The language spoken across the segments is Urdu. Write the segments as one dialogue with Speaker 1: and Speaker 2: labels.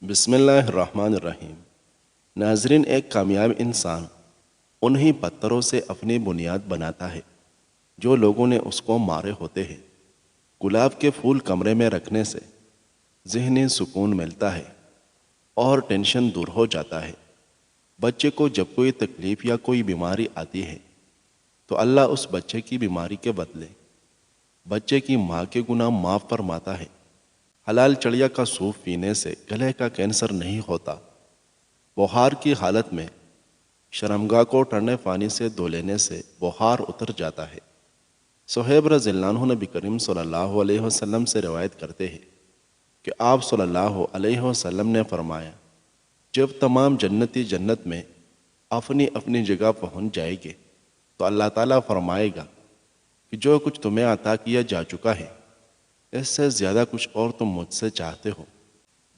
Speaker 1: بسم اللہ الرحمن الرحیم۔ ناظرین، ایک کامیاب انسان انہی پتھروں سے اپنی بنیاد بناتا ہے جو لوگوں نے اس کو مارے ہوتے ہیں۔ گلاب کے پھول کمرے میں رکھنے سے ذہنی سکون ملتا ہے اور ٹینشن دور ہو جاتا ہے۔ بچے کو جب کوئی تکلیف یا کوئی بیماری آتی ہے تو اللہ اس بچے کی بیماری کے بدلے بچے کی ماں کے گناہ معاف فرماتا ہے۔ حلال چڑیا کا سوپ پینے سے گلے کا کینسر نہیں ہوتا۔ بخار کی حالت میں شرمگاہ کو ٹھنڈے پانی سے دھو لینے سے بخار اتر جاتا ہے۔ صہیب رضی اللہ عنہ نبی کریم صلی اللہ علیہ وسلم سے روایت کرتے ہیں کہ آپ صلی اللہ علیہ وسلم نے فرمایا، جب تمام جنتی جنت میں اپنی اپنی جگہ پہنچ جائے گے تو اللہ تعالیٰ فرمائے گا کہ جو کچھ تمہیں عطا کیا جا چکا ہے اس سے زیادہ کچھ اور تم مجھ سے چاہتے ہو۔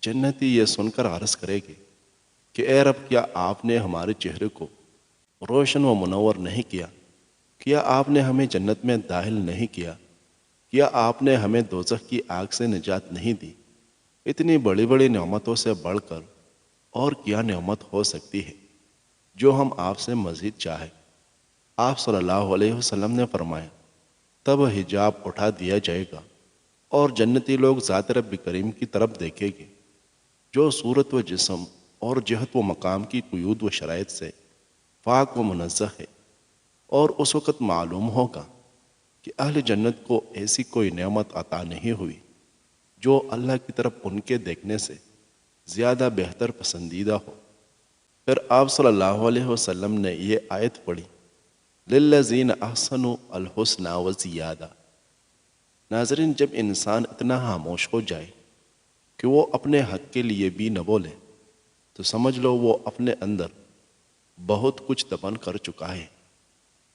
Speaker 1: جنتی یہ سن کر عرض کرے گے کہ اے رب، کیا آپ نے ہمارے چہرے کو روشن و منور نہیں کیا؟ کیا آپ نے ہمیں جنت میں داخل نہیں کیا؟ کیا آپ نے ہمیں دوزخ کی آگ سے نجات نہیں دی؟ اتنی بڑی بڑی نعمتوں سے بڑھ کر اور کیا نعمت ہو سکتی ہے جو ہم آپ سے مزید چاہیں؟ آپ صلی اللہ علیہ وسلم نے فرمایا، تب حجاب اٹھا دیا جائے گا اور جنتی لوگ ذات رب کریم کی طرف دیکھیں گے جو صورت و جسم اور جہت و مقام کی قیود و شرائط سے پاک و منزہ ہے، اور اس وقت معلوم ہوگا کہ اہل جنت کو ایسی کوئی نعمت عطا نہیں ہوئی جو اللہ کی طرف ان کے دیکھنے سے زیادہ بہتر پسندیدہ ہو۔ پھر آپ صلی اللہ علیہ وسلم نے یہ آیت پڑھی، للذین احسنوا الحسنی وزیادہ۔ ناظرین، جب انسان اتنا خاموش ہو جائے کہ وہ اپنے حق کے لیے بھی نہ بولے تو سمجھ لو وہ اپنے اندر بہت کچھ دفن کر چکا ہے۔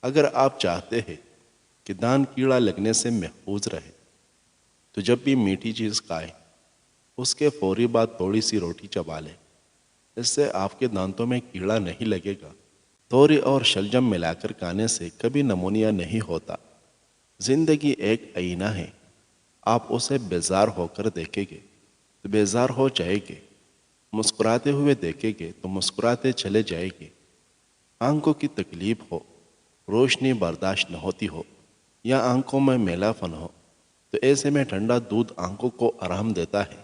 Speaker 1: اگر آپ چاہتے ہیں کہ دان کیڑا لگنے سے محفوظ رہے تو جب بھی میٹھی چیز کھائے اس کے فوری بعد تھوڑی سی روٹی چبا لے، اس سے آپ کے دانتوں میں کیڑا نہیں لگے گا۔ توری اور شلجم ملا کر کھانے سے کبھی نمونیا نہیں ہوتا۔ زندگی ایک آئینہ ہے، آپ اسے بیزار ہو کر دیکھیں گے تو بیزار ہو جائے گے، مسکراتے ہوئے دیکھیں گے تو مسکراتے چلے جائے گے۔ آنکھوں کی تکلیف ہو، روشنی برداشت نہ ہوتی ہو یا آنکھوں میں میلا پن ہو تو ایسے میں ٹھنڈا دودھ آنکھوں کو آرام دیتا ہے۔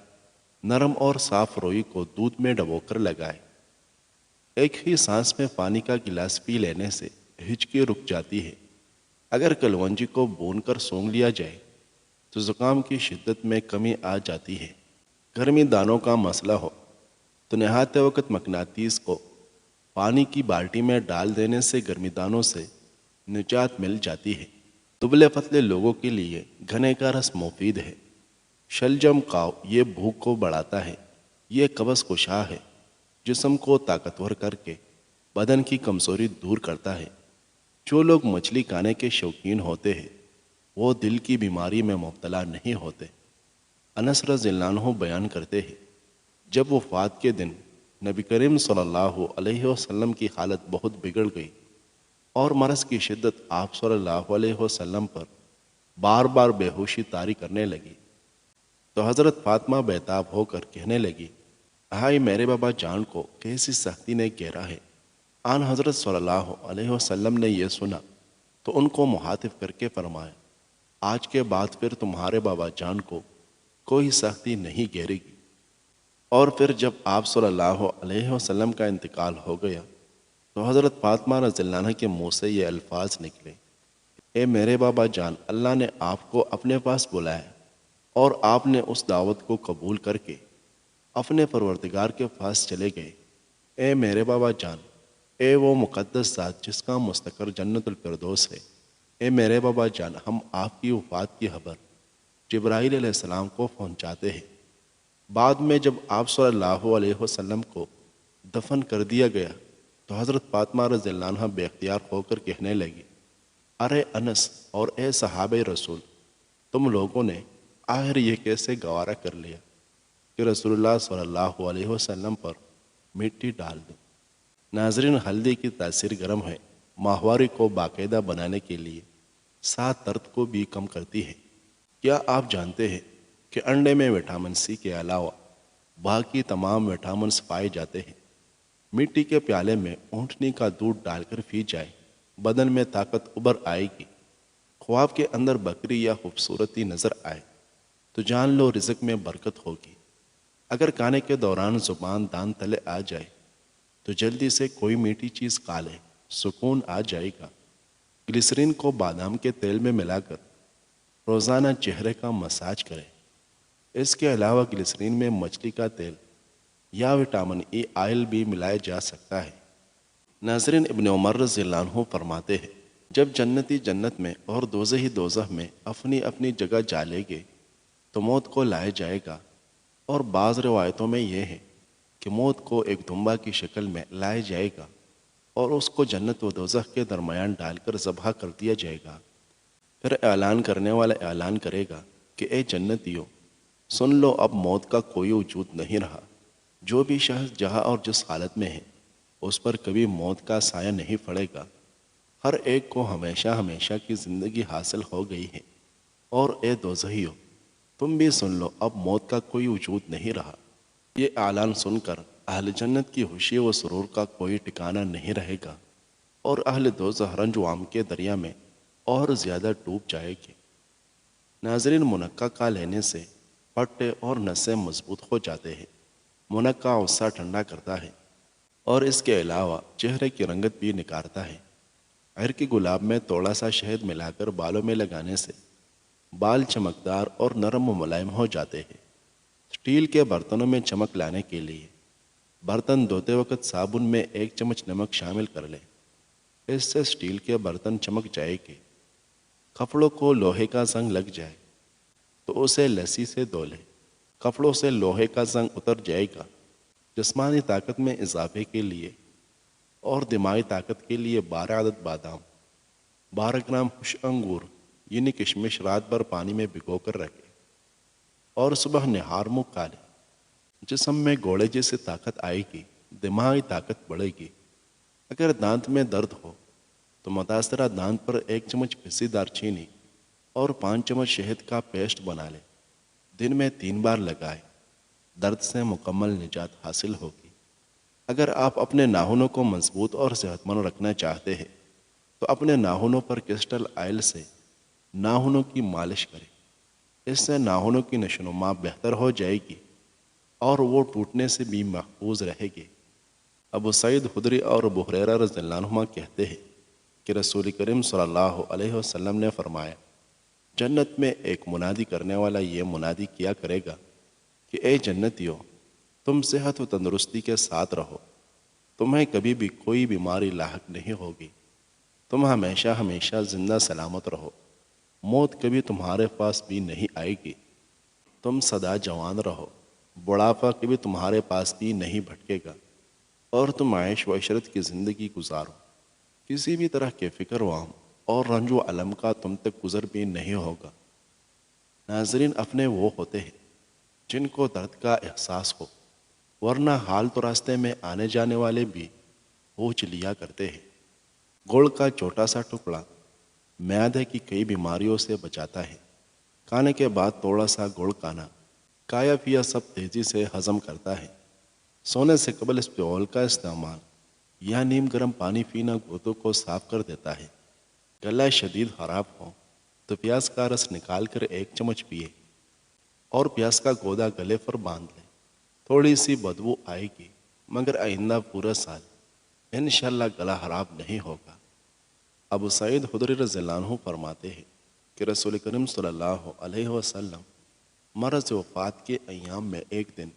Speaker 1: نرم اور صاف روئی کو دودھ میں ڈبو کر لگائے۔ ایک ہی سانس میں پانی کا گلاس پی لینے سے ہچکی رک جاتی ہے۔ اگر کلونجی کو بھون کر سونگھ لیا جائے تو زکام کی شدت میں کمی آ جاتی ہے۔ گرمی دانوں کا مسئلہ ہو تو نہاتے وقت مقناطیس کو پانی کی بالٹی میں ڈال دینے سے گرمی دانوں سے نجات مل جاتی ہے۔ دبلے پتلے لوگوں کے لیے گنے کا رس مفید ہے۔ شلجم کھاؤ، یہ بھوک کو بڑھاتا ہے، یہ قبض کشا ہے، جسم کو طاقتور کر کے بدن کی کمزوری دور کرتا ہے۔ جو لوگ مچھلی کھانے کے شوقین ہوتے ہیں وہ دل کی بیماری میں مبتلا نہیں ہوتے۔ انس رضی اللہ عنہ بیان کرتے ہیں، جب وفات کے دن نبی کریم صلی اللہ علیہ وسلم کی حالت بہت بگڑ گئی اور مرض کی شدت آپ صلی اللہ علیہ وسلم پر بار بار بے ہوشی طاری کرنے لگی تو حضرت فاطمہ بیتاب ہو کر کہنے لگی، ہائے میرے بابا جان کو کیسی سختی نے گھیرا ہے۔ آن حضرت صلی اللہ علیہ وسلم نے یہ سنا تو ان کو مخاطب کر کے فرمایا، آج کے بعد پھر تمہارے بابا جان کو کوئی سختی نہیں گھیرے گی۔ اور پھر جب آپ صلی اللہ علیہ وسلم کا انتقال ہو گیا تو حضرت فاطمہ رضی اللہ عنہ کے منہ سے یہ الفاظ نکلے، اے میرے بابا جان، اللہ نے آپ کو اپنے پاس بلایا اور آپ نے اس دعوت کو قبول کر کے اپنے پروردگار کے پاس چلے گئے۔ اے میرے بابا جان، اے وہ مقدس ذات جس کا مستقر جنت الفردوس ہے، اے میرے بابا جان، ہم آپ کی وفات کی خبر جبرائیل علیہ السلام کو پہنچاتے ہیں۔ بعد میں جب آپ صلی اللہ علیہ وسلم کو دفن کر دیا گیا تو حضرت فاطمہ رضی اللہ عنہ بے اختیار ہو کر کہنے لگی، ارے انس اور اے صحابہ رسول، تم لوگوں نے آخر یہ کیسے گوارا کر لیا کہ رسول اللہ صلی اللہ علیہ وسلم پر مٹی ڈال دو۔ ناظرین، ہلدی کی تاثیر گرم ہے، ماہواری کو باقاعدہ بنانے کے لیے ساتھ درد کو بھی کم کرتی ہے۔ کیا آپ جانتے ہیں کہ انڈے میں وٹامن سی کے علاوہ باقی تمام وٹامنس پائے جاتے ہیں۔ مٹی کے پیالے میں اونٹنی کا دودھ ڈال کر پی جائے، بدن میں طاقت ابھر آئے گی۔ خواب کے اندر بکری یا خوبصورتی نظر آئے تو جان لو رزق میں برکت ہوگی۔ اگر کھانے کے دوران زبان دان تلے آ جائے تو جلدی سے کوئی میٹھی چیز کھا لے، سکون آ جائے گا۔ گلیسرین کو بادام کے تیل میں ملا کر روزانہ چہرے کا مساج کریں۔ اس کے علاوہ گلیسرین میں مچھلی کا تیل یا وٹامن ای آئل بھی ملایا جا سکتا ہے۔ ناظرین، ابن عمر رضی اللہ عنہ فرماتے ہیں، جب جنتی جنت میں اور دوزخی دوزخ میں اپنی اپنی جگہ جا لے گے تو موت کو لایا جائے گا، اور بعض روایتوں میں یہ ہے کہ موت کو ایک دمبا کی شکل میں لایا جائے گا اور اس کو جنت و دوزخ کے درمیان ڈال کر ذبح کر دیا جائے گا۔ پھر اعلان کرنے والا اعلان کرے گا کہ اے جنتیوں، سن لو، اب موت کا کوئی وجود نہیں رہا۔ جو بھی شخص جہاں اور جس حالت میں ہے اس پر کبھی موت کا سایہ نہیں پڑے گا۔ ہر ایک کو ہمیشہ ہمیشہ کی زندگی حاصل ہو گئی ہے، اور اے دوزخیوں، تم بھی سن لو، اب موت کا کوئی وجود نہیں رہا۔ یہ اعلان سن کر اہل جنت کی خوشی و سرور کا کوئی ٹھکانہ نہیں رہے گا، اور اہل دوزخ رنج و غم کے دریا میں اور زیادہ ڈوب جائے گے۔ ناظرین، منقع کا لینے سے پٹے اور نسیں مضبوط ہو جاتے ہیں۔ منقع غصہ ٹھنڈا کرتا ہے اور اس کے علاوہ چہرے کی رنگت بھی نکھارتا ہے۔ عرق گلاب میں تھوڑا سا شہد ملا کر بالوں میں لگانے سے بال چمکدار اور نرم و ملائم ہو جاتے ہیں۔ اسٹیل کے برتنوں میں چمک لانے کے لیے برتن دھوتے وقت صابن میں 1 چمچ نمک شامل کر لیں۔ اس سے اسٹیل کے برتن چمک جائے گے۔ کپڑوں کو لوہے کا زنگ لگ جائے تو اسے لسی سے دھو لیں، کپڑوں سے لوہے کا زنگ اتر جائے گا۔ جسمانی طاقت میں اضافے کے لیے اور دماغی طاقت کے لیے 12 عدد بادام، 12 گرام خشک انگور یعنی کشمش رات بھر پانی میں بھگو کر رکھیں اور صبح نہار منہ کھا لیں۔ جسم میں گھوڑے جیسی طاقت آئے گی، دماغی طاقت بڑھے گی۔ اگر دانت میں درد ہو تو متاثرہ دانت پر 1 چمچ پسی دار چینی اور 5 چمچ شہد کا پیسٹ بنا لیں۔ دن میں 3 بار لگائیں، درد سے مکمل نجات حاصل ہوگی۔ اگر آپ اپنے ناخنوں کو مضبوط اور صحت مند رکھنا چاہتے ہیں تو اپنے ناخنوں پر کرسٹل آئل سے ناخنوں کی مالش کریں۔ اس سے ناخنوں کی نشوونما بہتر ہو جائے گی اور وہ ٹوٹنے سے بھی محفوظ رہے گی۔ ابو سعید خدری اور ابو ہریرہ رضی اللہ عنہما کہتے ہیں کہ رسول کریم صلی اللہ علیہ وسلم نے فرمایا، جنت میں ایک منادی کرنے والا یہ منادی کیا کرے گا کہ اے جنتیوں، تم صحت و تندرستی کے ساتھ رہو، تمہیں کبھی بھی کوئی بیماری لاحق نہیں ہوگی، تم ہمیشہ ہمیشہ زندہ سلامت رہو، موت کبھی تمہارے پاس بھی نہیں آئے گی، تم سدا جوان رہو، بڑھاپا کبھی تمہارے پاس بھی نہیں بھٹکے گا، اور تم عیش و عشرت کی زندگی گزارو، کسی بھی طرح کے فکر و غم اور رنج و الم کا تم تک گزر بھی نہیں ہوگا۔ ناظرین، اپنے وہ ہوتے ہیں جن کو درد کا احساس ہو، ورنہ حال تو راستے میں آنے جانے والے بھی پوچھ لیا کرتے ہیں۔ گڑ کا چھوٹا سا ٹکڑا معدے کی کئی بیماریوں سے بچاتا ہے۔ کھانے کے بعد تھوڑا سا گڑ کھانا کایا پیا سب تیزی سے ہضم کرتا ہے۔ سونے سے قبل اسپیول کا استعمال یا نیم گرم پانی پینا گردوں کو صاف کر دیتا ہے۔ گلا شدید خراب ہو تو پیاز کا رس نکال کر 1 چمچ پیے اور پیاز کا گودا گلے پر باندھ لیں۔ تھوڑی سی بدبو آئے گی، مگر آئندہ پورا سال انشاءاللہ گلا خراب نہیں ہوگا۔ ابو سعید خدری رضی اللہ عنہ فرماتے ہیں کہ رسول کریم صلی اللہ علیہ وسلم مرض وفات کے ایام میں ایک دن،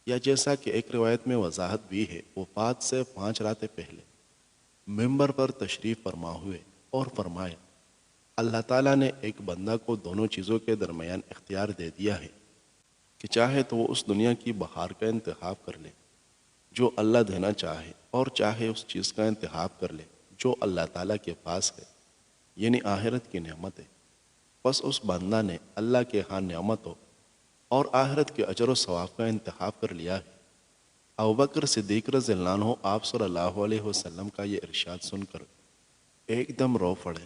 Speaker 1: یا جیسا کہ ایک روایت میں وضاحت بھی ہے، وفات سے 5 راتیں پہلے ممبر پر تشریف فرما ہوئے اور فرمایا، اللہ تعالیٰ نے ایک بندہ کو دونوں چیزوں کے درمیان اختیار دے دیا ہے کہ چاہے تو وہ اس دنیا کی بہار کا انتخاب کر لے جو اللہ دینا چاہے، اور چاہے اس چیز کا انتخاب کر لے جو اللہ تعالیٰ کے پاس ہے، یعنی آخرت کی نعمت ہے۔ بس اس بندہ نے اللہ کے ہاں نعمتوں اور آخرت کے اجر و ثواب کا انتخاب کر لیا ہے۔ ابوبکر صدیق رضی اللہ عنہ آپ صلی اللہ علیہ وسلم کا یہ ارشاد سن کر ایک دم رو پڑے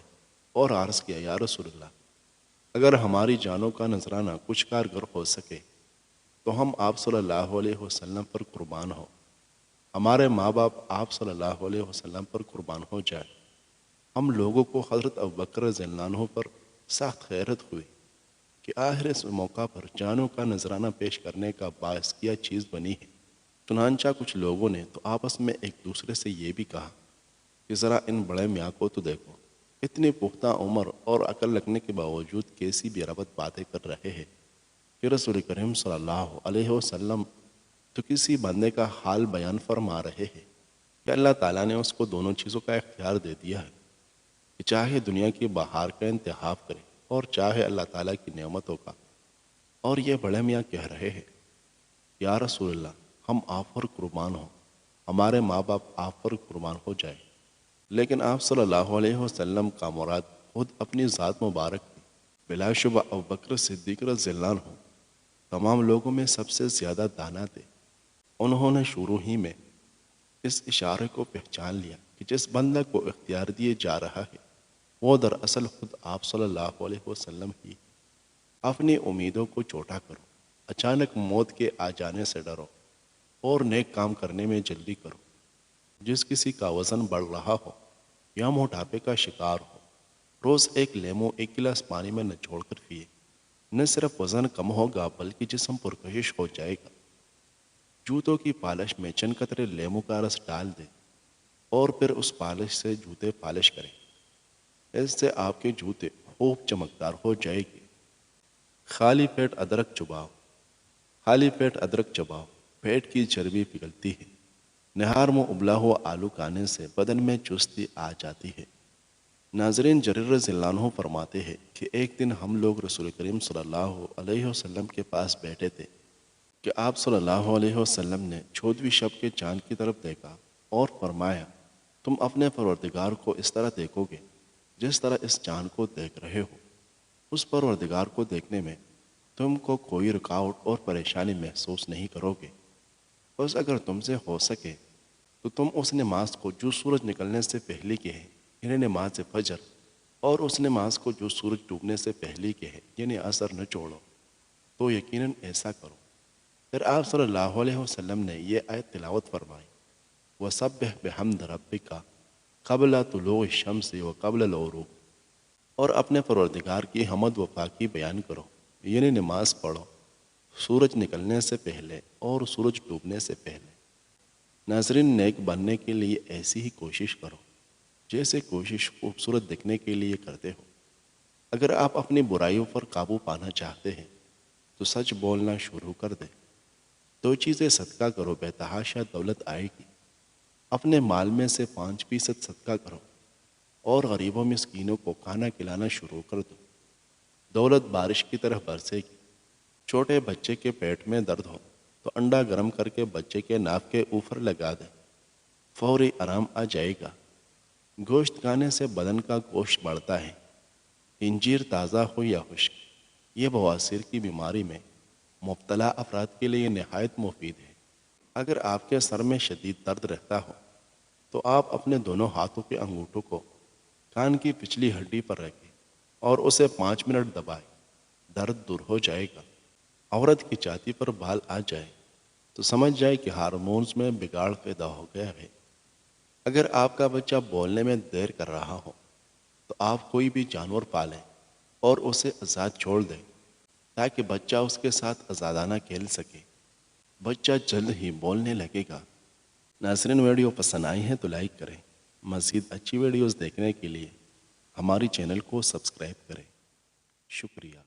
Speaker 1: اور عرض کیا، یا رسول اللہ، اگر ہماری جانوں کا نذرانہ کچھ کارگر ہو سکے تو ہم آپ صلی اللہ علیہ وسلم پر قربان ہو، ہمارے ماں باپ آپ صلی اللہ علیہ وسلم پر قربان ہو جائے۔ ہم لوگوں کو حضرت ابوبکر رضی اللہ عنہ پر سخت غیرت ہوئی کہ آخر اس موقع پر جانوں کا نذرانہ پیش کرنے کا باعث کیا چیز بنی ہے۔ چنانچہ کچھ لوگوں نے تو آپس میں ایک دوسرے سے یہ بھی کہا کہ ذرا ان بڑے میاں کو تو دیکھو، اتنی پختہ عمر اور عقل رکھنے کے باوجود کیسی بے ربط باتیں کر رہے ہیں کہ رسول کریم صلی اللہ علیہ وسلم تو کسی بندے کا حال بیان فرما رہے ہیں کہ اللہ تعالیٰ نے اس کو دونوں چیزوں کا اختیار دے دیا ہے کہ چاہے دنیا کی بہار کا انتخاب کرے اور چاہے اللہ تعالیٰ کی نعمتوں کا۔ اور یہ بڑے میاں کہہ رہے ہیں، یا رسول اللہ، ہم آپ پر قربان ہوں، ہمارے ماں باپ آپ پر قربان ہو جائے۔ لیکن آپ صلی اللہ علیہ وسلم کا مراد خود اپنی ذات مبارک تھی۔ بلا شبہ ابوبکر صدیق رضی اللہ عنہ تمام لوگوں میں سب سے زیادہ دانا تھے۔ انہوں نے شروع ہی میں اس اشارے کو پہچان لیا کہ جس بندہ کو اختیار دیے جا رہا ہے وہ دراصل خود آپ صلی اللہ علیہ وسلم ہی۔ اپنی امیدوں کو چھوٹا کرو، اچانک موت کے آ جانے سے ڈرو اور نیک کام کرنے میں جلدی کرو۔ جس کسی کا وزن بڑھ رہا ہو یا موٹاپے کا شکار ہو، روز ایک لیمو ایک گلاس پانی میں نچوڑ کر پیے، نہ صرف وزن کم ہوگا بلکہ جسم پرکشش ہو جائے گا۔ جوتوں کی پالش میں چند قطرے لیمو کا رس ڈال دیں اور پھر اس پالش سے جوتے پالش کریں، اس سے آپ کے جوتے خوب چمکدار ہو جائے گے۔ خالی پیٹ ادرک چباؤ، خالی پیٹ ادرک چباؤ، پیٹ کی چربی پگھلتی ہے۔ نہار میں ابلا ہوا آلو کھانے سے بدن میں چستی آ جاتی ہے۔ ناظرین، جریر رضی اللہ عنہ فرماتے ہیں کہ ایک دن ہم لوگ رسول کریم صلی اللہ علیہ وسلم کے پاس بیٹھے تھے کہ آپ صلی اللہ علیہ وسلم نے 14ویں شب کے چاند کی طرف دیکھا اور فرمایا، تم اپنے پروردگار کو اس طرح دیکھو گے جس طرح اس چاند کو دیکھ رہے ہو۔ اس پروردگار کو دیکھنے میں تم کو کوئی رکاوٹ اور پریشانی محسوس نہیں کرو گے۔ بس اگر تم سے ہو سکے تو تم اس نماز کو جو سورج نکلنے سے پہلے کی ہے یعنی نماز فجر، اور اس نماز کو جو سورج ڈوبنے سے پہلے کی ہے یعنی عصر نہ چھوڑو، تو یقیناً ایسا کرو۔ پھر آپ صلی اللہ علیہ وسلم نے یہ آیت تلاوت فرمائی، وَسَبِّحْ بِحَمْدِ رَبِّكَ قَبْلَ طُلُوعِ الشَّمْسِ وَقَبْلَ الْغُرُوبِ، اور اپنے پروردگار کی حمد و پاکی بیان کرو، یعنی نماز پڑھو سورج نکلنے سے پہلے اور سورج ڈوبنے سے پہلے۔ ناظرین، نیک بننے کے لیے ایسی ہی کوشش کرو جیسے کوشش خوبصورت دکھنے کے لیے کرتے ہو۔ اگر آپ اپنی برائیوں پر قابو پانا چاہتے ہیں تو سچ بولنا شروع کر دیں۔ 2 چیزیں صدقہ کرو، بے تحاشا دولت آئے گی۔ اپنے مال میں سے 5% صدقہ کرو اور غریبوں مسکینوں کو کھانا کھلانا شروع کر دو۔ دولت بارش کی طرح برسے گی۔ چھوٹے بچے کے پیٹ میں درد ہو تو انڈا گرم کر کے بچے کے ناک کے اوپر لگا دیں، فوری آرام آ جائے گا۔ گوشت کھانے سے بدن کا گوشت بڑھتا ہے۔ انجیر تازہ ہو یا خشک، یہ بواسیر کی بیماری میں مبتلا افراد کے لیے نہایت مفید ہے۔ اگر آپ کے سر میں شدید درد رہتا ہو تو آپ اپنے دونوں ہاتھوں کے انگوٹھوں کو کان کی پچھلی ہڈی پر رکھیں اور اسے 5 منٹ دبائیں، درد دور ہو جائے گا۔ عورت کی چھاتی پر بال آ جائے تو سمجھ جائے کہ ہارمونز میں بگاڑ پیدا ہو گیا ہے۔ اگر آپ کا بچہ بولنے میں دیر کر رہا ہو تو آپ کوئی بھی جانور پالیں اور اسے آزاد چھوڑ دیں تاکہ بچہ اس کے ساتھ آزادانہ کھیل سکے۔ بچہ جلد ہی بولنے لگے گا۔ ناظرین، ویڈیو پسند آئی ہے تو لائک کریں۔ مزید اچھی ویڈیوز دیکھنے کے لیے ہماری چینل کو سبسکرائب کریں۔ شکریہ۔